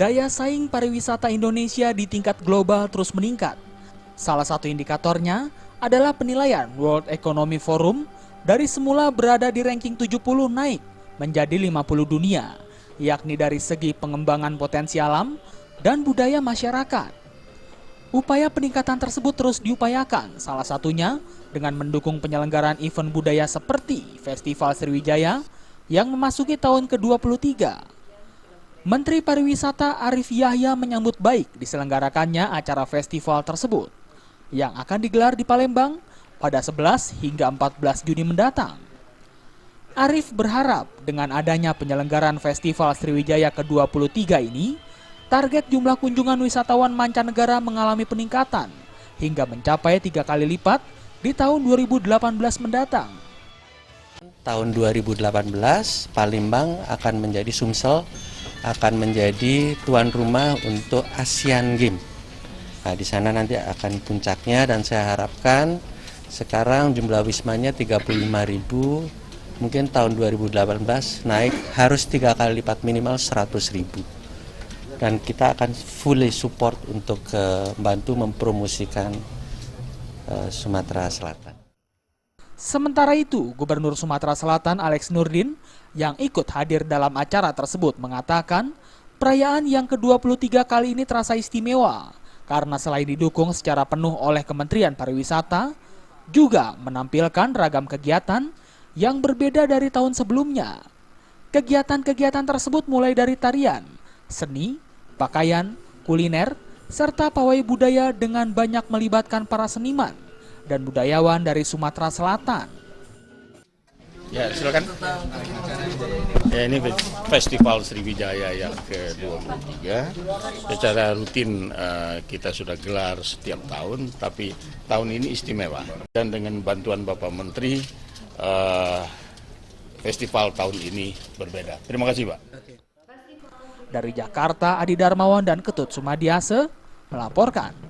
daya saing pariwisata Indonesia di tingkat global terus meningkat. Salah satu indikatornya adalah penilaian World Economic Forum dari semula berada di ranking 70 naik menjadi 50 dunia, yakni dari segi pengembangan potensi alam dan budaya masyarakat. Upaya peningkatan tersebut terus diupayakan, salah satunya dengan mendukung penyelenggaraan event budaya seperti Festival Sriwijaya yang memasuki tahun ke-23. Menteri Pariwisata Arief Yahya menyambut baik diselenggarakannya acara festival tersebut yang akan digelar di Palembang pada 11 hingga 14 Juni mendatang. Arief berharap dengan adanya penyelenggaraan Festival Sriwijaya ke-23 ini, target jumlah kunjungan wisatawan mancanegara mengalami peningkatan hingga mencapai 3 kali lipat di tahun 2018 mendatang. Tahun 2018, Palembang akan menjadi Sumsel, akan menjadi tuan rumah untuk Asian Games. Nah, di sana nanti akan puncaknya dan saya harapkan sekarang jumlah wismanya 35.000, mungkin tahun 2018 naik harus 3 kali lipat minimal 100.000. Dan kita akan fully support untuk membantu mempromosikan Sumatera Selatan. Sementara itu, Gubernur Sumatera Selatan Alex Nurdin yang ikut hadir dalam acara tersebut mengatakan perayaan yang ke-23 kali ini terasa istimewa karena selain didukung secara penuh oleh Kementerian Pariwisata, juga menampilkan ragam kegiatan yang berbeda dari tahun sebelumnya. Kegiatan-kegiatan tersebut mulai dari tarian, seni, pakaian, kuliner, serta pawai budaya dengan banyak melibatkan para seniman dan budayawan dari Sumatera Selatan. Ya, silakan. Ya, ini Festival Sriwijaya yang ke-23. Secara rutin kita sudah gelar setiap tahun, tapi tahun ini istimewa. Dan dengan bantuan Bapak Menteri, festival tahun ini berbeda. Terima kasih, Pak. Dari Jakarta, Adi Darmawan dan Ketut Sumadiase melaporkan.